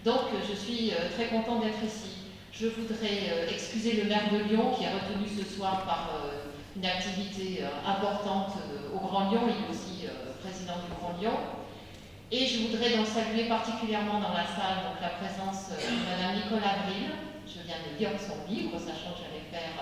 Donc je suis très contente d'être ici. Je voudrais excuser le maire de Lyon qui est retenu ce soir par une activité importante au Grand Lyon. Il est aussi président du Grand Lyon. Et je voudrais donc saluer particulièrement dans la salle donc, la présence de Madame Nicolas Bril. Je viens de lire son livre, sachant que j'allais faire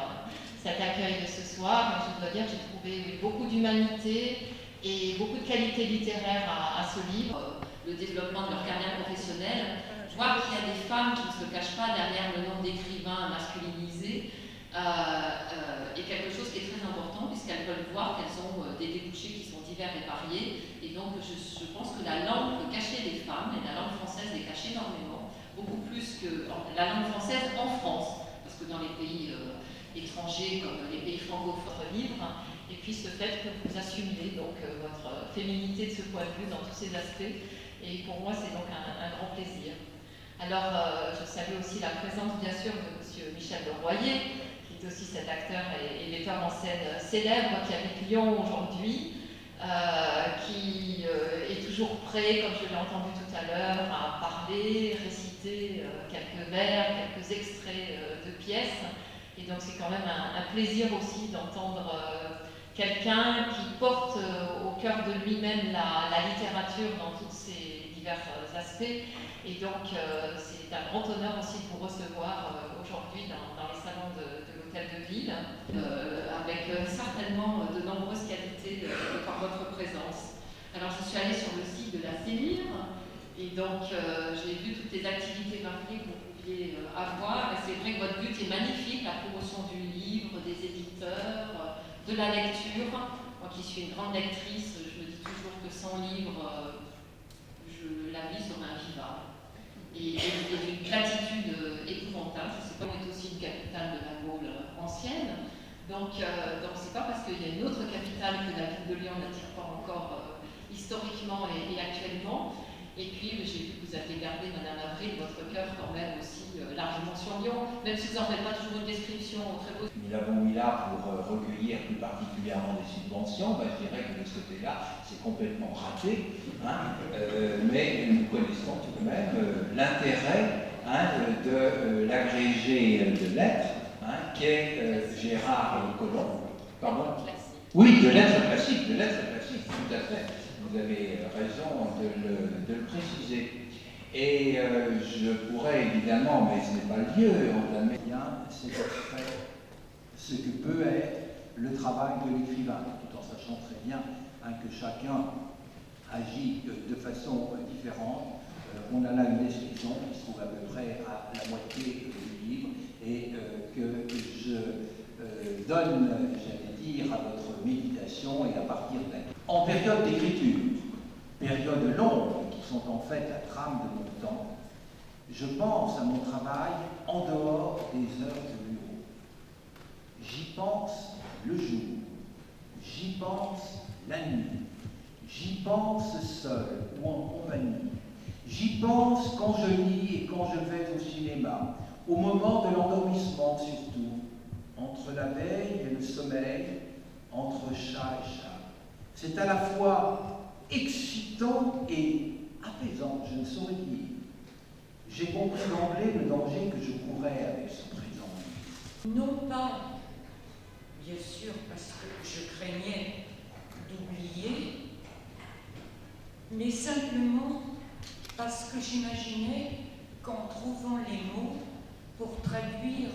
cet accueil de ce soir. Et je dois dire que j'ai trouvé beaucoup d'humanité et beaucoup de qualité littéraire à ce livre. Le développement de leur carrière professionnelle, voir qu'il y a des femmes qui ne se cachent pas derrière le nombre d'écrivains masculinisés est quelque chose qui est très important puisqu'elles veulent voir qu'elles ont des débouchés qui sont divers et variés. Et donc je pense que la langue cachée des femmes, et la langue française est cachée énormément, beaucoup plus que la langue française en France, parce que dans les pays étrangers comme les pays francophones libre, et puis ce fait que vous assumiez donc votre féminité de ce point de vue dans tous ces aspects. Et pour moi, c'est donc un grand plaisir. Alors, je salue aussi la présence, bien sûr, de M. Michel Leroyer, qui est aussi cet acteur et metteur en scène célèbre, qui habite Lyon aujourd'hui, qui est toujours prêt, comme je l'ai entendu tout à l'heure, à parler, réciter quelques vers, quelques extraits de pièces. Et donc, c'est quand même un plaisir aussi d'entendre quelqu'un qui porte au cœur de lui-même la littérature dans tous ses divers aspects. Et donc, c'est un grand honneur aussi de vous recevoir aujourd'hui dans les salons de l'Hôtel de Ville, avec certainement de nombreuses qualités par votre présence. Alors, je suis allée sur le site de la CELIR, et donc j'ai vu toutes les activités variées que vous pouviez avoir. Et c'est vrai que votre but est magnifique, la promotion du livre, des éditeurs, de la lecture. Moi qui suis une grande lectrice, je me dis toujours que sans livre, la vie serait invivable. Et d'une platitude épouvantable. Je sais pas, on est aussi une capitale de la Gaule ancienne. Donc c'est pas parce qu'il y a une autre capitale que la ville de Lyon n'attire pas encore historiquement et actuellement. Et puis j'ai vu que vous aviez gardé, Madame Avril, votre cœur quand même aussi largement sur Lyon, même si vous n'en faites pas toujours une description très beau. Nous l'avons mis là pour recueillir plus particulièrement des subventions. Je dirais que de ce côté-là, c'est complètement raté, mais nous connaissons tout de même l'intérêt de l'agrégé de lettres, qu'est Gérard Collomb. Pardon ? Oui, de lettres classiques, tout à fait. Vous avez raison de le préciser. Et je pourrais évidemment, mais ce n'est pas le lieu, entamer bien ce que peut être le travail de l'écrivain, tout en sachant très bien que chacun agit de façon différente. On a là une description qui se trouve à peu près à la moitié du livre et que je donne, j'allais dire, à votre méditation et à partir de là. En période d'écriture, période longue, qui sont en fait la trame de mon temps, je pense à mon travail en dehors des heures de bureau. J'y pense le jour, j'y pense la nuit, j'y pense seul ou en compagnie, j'y pense quand je lis et quand je vais au cinéma, au moment de l'endormissement surtout, entre la veille et le sommeil, entre chat et chat. C'est à la fois excitant et apaisant, je ne saurais dire. J'ai compris d'emblée le danger que je courais avec ce présent. Non pas, bien sûr, parce que je craignais d'oublier, mais simplement parce que j'imaginais qu'en trouvant les mots pour traduire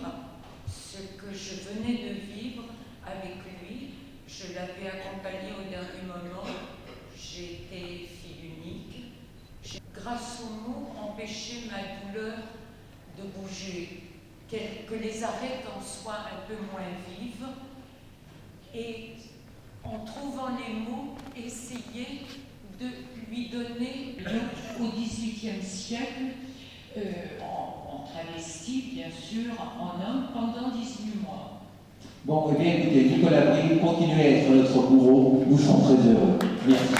ce que je venais de vivre avec lui, je l'avais accompagné au dernier moment. J'étais fille unique. J'ai, grâce aux mots, empêché ma douleur de bouger, que les arrêts en soient un peu moins vives. Et en trouvant les mots, essayer de lui donner... Au XVIIIe siècle, en travesti, bien sûr, en homme, pendant 18 mois. Bon, eh bien, écoutez, Nicolas Bril, continuez à être notre bourreau. Nous sommes très heureux. Merci.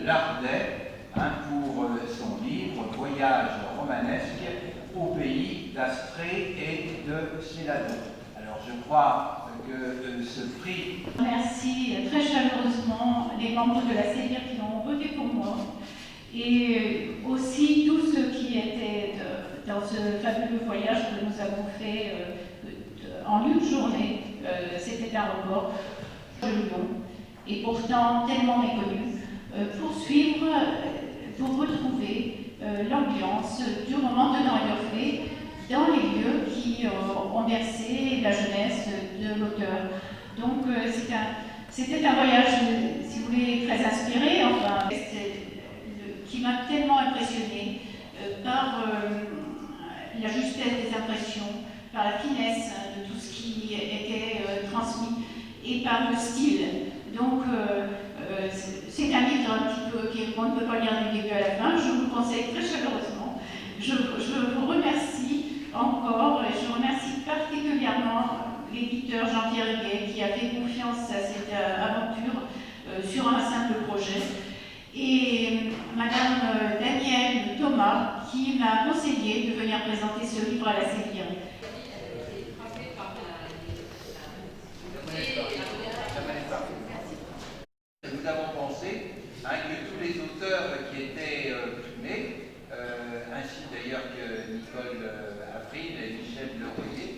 l'Ardèche pour son livre Voyage romanesque au pays d'Astrée et de Céladon. Alors je crois que ce prix... Je remercie très chaleureusement les membres de la CEDIR qui ont voté pour moi et aussi tous ceux qui étaient dans ce fabuleux voyage que nous avons fait en une journée. C'était un record de Lyon et pourtant tellement méconnu. Pour retrouver l'ambiance du roman de Dorian dans les lieux qui ont bercé la jeunesse de l'auteur. Donc c'était un voyage, si vous voulez, très inspiré, enfin, qui m'a tellement impressionnée par la justesse des impressions, par la finesse de tout ce qui était transmis et par le style. Donc c'est un livre un petit peu qu'on ne peut pas lire du début à la fin. Je vous le conseille très chaleureusement. Je vous remercie encore et je remercie particulièrement l'éditeur Jean-Pierre Guet qui a fait confiance à cette aventure sur un simple projet et Madame Danielle Thomas qui m'a conseillé de venir présenter ce livre à la CEDIR. Nous avons pensé que tous les auteurs qui étaient primés, ainsi d'ailleurs que Nicole Avril et Michel Leroyer,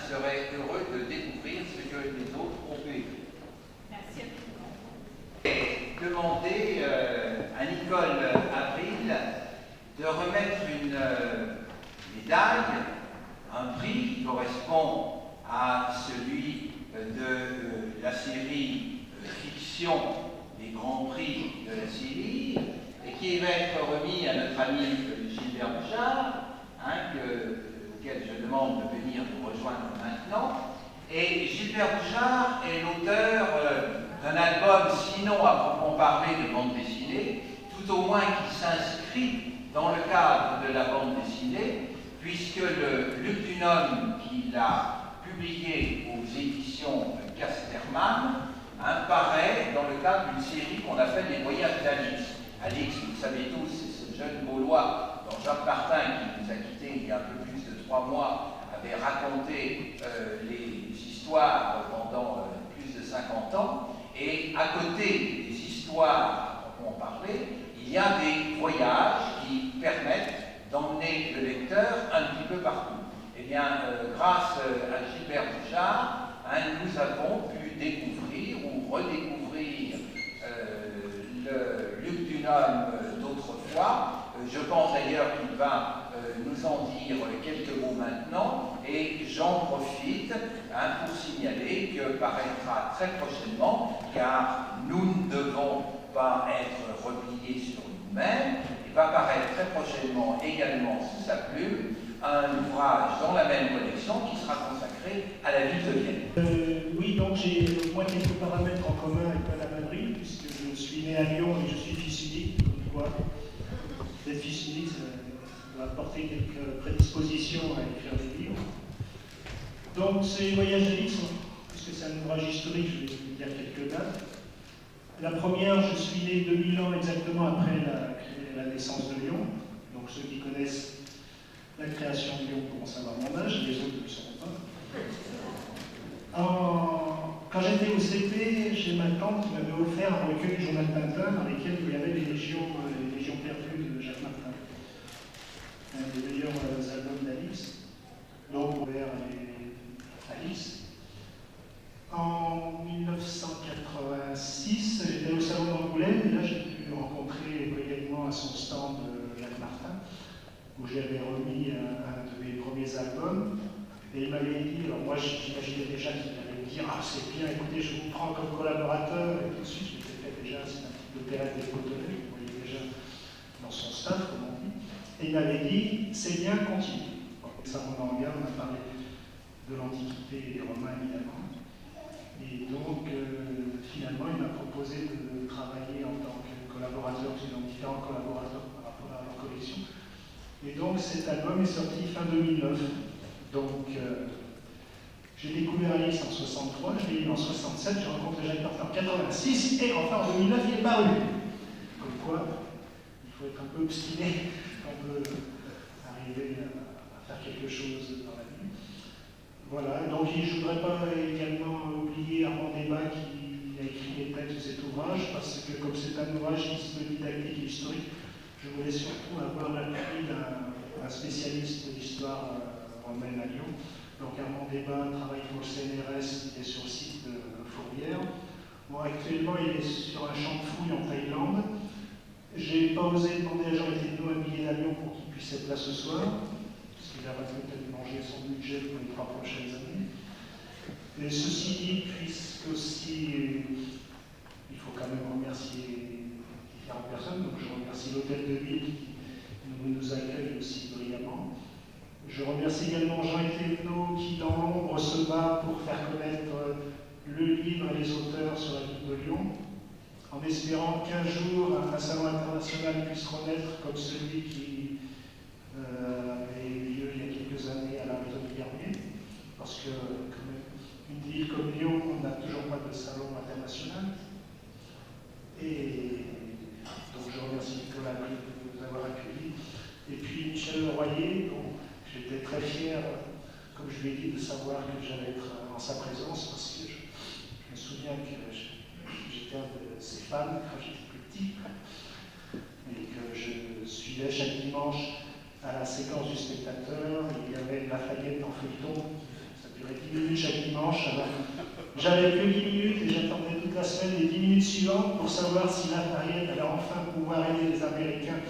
seraient heureux de découvrir ce que les autres ont pu écrire. Merci. Et demander à Nicole Avril de remettre une médaille, un prix qui correspond à celui de la série Fiction des Grands Prix de la Syrie, et qui va être remis à notre ami Gilbert Bouchard, auquel je demande de venir nous rejoindre maintenant. Et Gilbert Bouchard est l'auteur d'un album, sinon à proprement parler de bande dessinée, tout au moins qui s'inscrit dans le cadre de la bande dessinée, puisque le Lugdunum qu'il a publié aux éditions Casterman paraît dans le cadre d'une série qu'on appelle Les Voyages d'Alix. Alix, vous le savez tous, c'est ce jeune Gaulois dont Jacques Martin, qui nous a quittés il y a un peu plus de 3 mois, avait raconté les histoires pendant plus de 50 ans. Et à côté des histoires dont on parlait, il y a des voyages qui permettent d'emmener le lecteur un petit peu partout. Eh bien, grâce à Gilbert Bouchard, nous avons pu découvrir ou redécouvrir le Lugdunum d'autrefois. Je pense d'ailleurs qu'il va nous en dire quelques mots maintenant, et j'en profite pour signaler que paraîtra très prochainement, car nous ne devons pas être repliés sur nous-mêmes, il va paraître très prochainement également sous sa plume un ouvrage dans la même collection qui sera consacré à la ville de Vienne. Oui, donc j'ai au moins quelques paramètres en commun avec Madame Avril, puisque je suis né à Lyon et je suis fils unique, comme quoi d'être fils unique, ça doit apporter quelques prédispositions à écrire des livres. Donc ces voyages d'Alix, puisque c'est un ouvrage historique, je vais vous dire quelques dates. La première, je suis né 2000 ans exactement après la naissance de Lyon, donc ceux qui connaissent la création de Lyon pourront savoir mon âge, les autres ne le sauront pas. Quand j'étais au CP, j'ai ma tante qui m'avait offert un recueil du journal Tintin dans lequel il y avait les légions perdues de Jacques Martin. Un des meilleurs albums d'Alix, donc Robert et Alice. En 1986, j'étais au salon d'Angoulême et là j'ai pu rencontrer également à son stand Jacques Martin, où j'avais remis un de mes premiers albums. Et il m'avait dit, alors moi j'imaginais déjà qu'il allait me dire « Ah c'est bien, écoutez, je vous prends comme collaborateur » et tout de suite, je m'étais fait déjà, c'est un petit peu pérenne des Cotonais, vous voyez déjà dans son staff, comme on dit. Et il m'avait dit « C'est bien, continue ». Ça m'en engage, on a parlé de l'Antiquité et des Romains évidemment. Et donc, finalement, il m'a proposé de travailler en tant que collaborateur, parce qu'ils ont différents collaborateurs par rapport à leur collection. Et donc, cet album est sorti fin 2009. Donc, j'ai découvert Alix en 63, je l'ai lu en 67, j'ai rencontré Jacques Martin en 86, et enfin en 2009, il est paru. Comme fois, il faut être un peu obstiné on peut arriver à faire quelque chose dans la vie. Voilà, donc je ne voudrais pas également oublier Armand Desbas qui a écrit les textes de cet ouvrage, parce que comme c'est un ouvrage qui se veut didactique et historique, je voulais surtout avoir l'appui d'un spécialiste de l'histoire romaine à Lyon. Donc Armand Desbas travaille pour le CNRS, il est sur le site de Fourvière. Bon, actuellement, il est sur un champ de fouilles en Thaïlande. J'ai pas osé demander à Jean Eténo un billet d'avion pour qu'il puisse être là ce soir, parce qu'il va peut-être manger son budget pour les 3 prochaines années. Et ceci dit, puisque aussi, il faut quand même remercier différentes personnes, donc je remercie l'Hôtel de Ville qui nous accueille aussi brillamment. Je remercie également Jean Eténo qui, dans l'ombre, se bat pour faire connaître le livre et les auteurs sur la ville de Lyon, en espérant qu'un jour un salon international puisse renaître comme celui qui avait eu lieu il y a quelques années à la Maison du Garnier, parce que quand même, une ville comme Lyon, on n'a toujours pas de salon international. Et donc je remercie Nicolas de nous avoir accueillis. Et puis Michel Leroyer, dont j'étais très fier, comme je lui ai dit, de savoir que j'allais être en sa présence, parce que je me souviens que j'étais un de ses fans quand j'étais plus petit, et que je suivais chaque dimanche à la séquence du spectateur. Il y avait Lafayette en feuilleton, ça durait 10 minutes chaque dimanche. J'avais que 10 minutes et j'attendais toute la semaine les 10 minutes suivantes pour savoir si Lafayette allait enfin pouvoir aider les Américains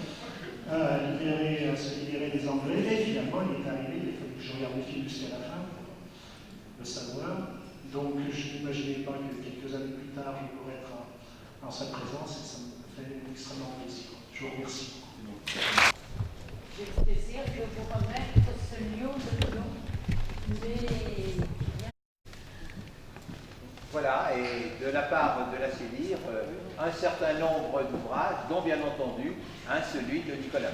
à se libérer des Anglais. Et finalement, il est arrivé, il a fallu que je regarde le film jusqu'à la fin pour le savoir. Donc je n'imaginais pas que quelques années plus tard, je pourrais être en sa présence et ça me fait extrêmement plaisir. Je vous remercie. J'ai le plaisir de vous remettre ce lion de Lyon. Voilà, et de la part de la CELIR, un certain nombre d'ouvrages, dont bien entendu celui de Nicolas.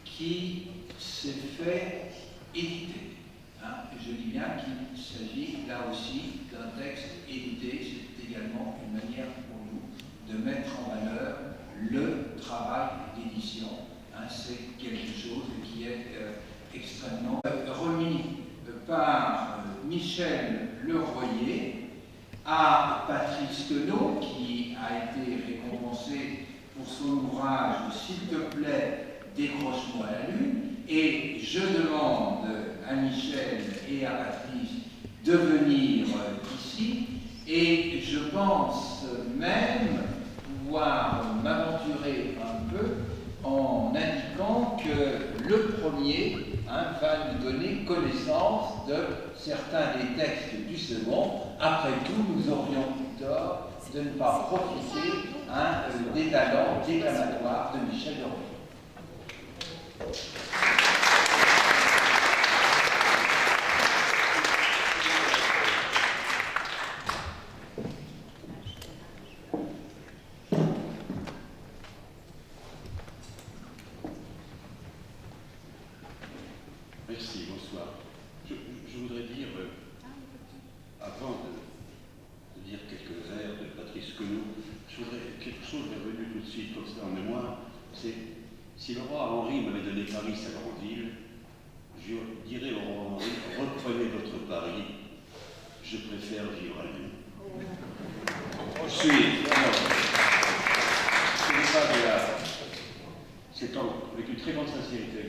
Qui s'est fait éditer. Je dis bien qu'il s'agit là aussi d'un texte édité. C'est également une manière pour nous de mettre en valeur le travail d'édition. C'est quelque chose qui est extrêmement remis par Michel Leroyer à Patrice Queneau, qui a été récompensé pour son ouvrage « S'il te plaît, décroche-moi la lune », et je demande à Michel et à Patrice de venir ici, et je pense même pouvoir m'aventurer un peu en indiquant que le premier va nous donner connaissance de certains des textes du second. Après tout, nous aurions tort de ne pas profiter des talents déclamatoires de Michel Leroyer. Merci, bonsoir. Je voudrais dire, avant de dire quelques vers de Patrice Queneau, quelque chose m'est venu tout de suite comme ça en mémoire, c'est si le roi Henri m'avait donné Paris, sa grande ville, je dirais au roi Henri, reprenez votre Paris, je préfère vivre à Lyon. Ce n'est pas de la... C'est avec une très grande sincérité.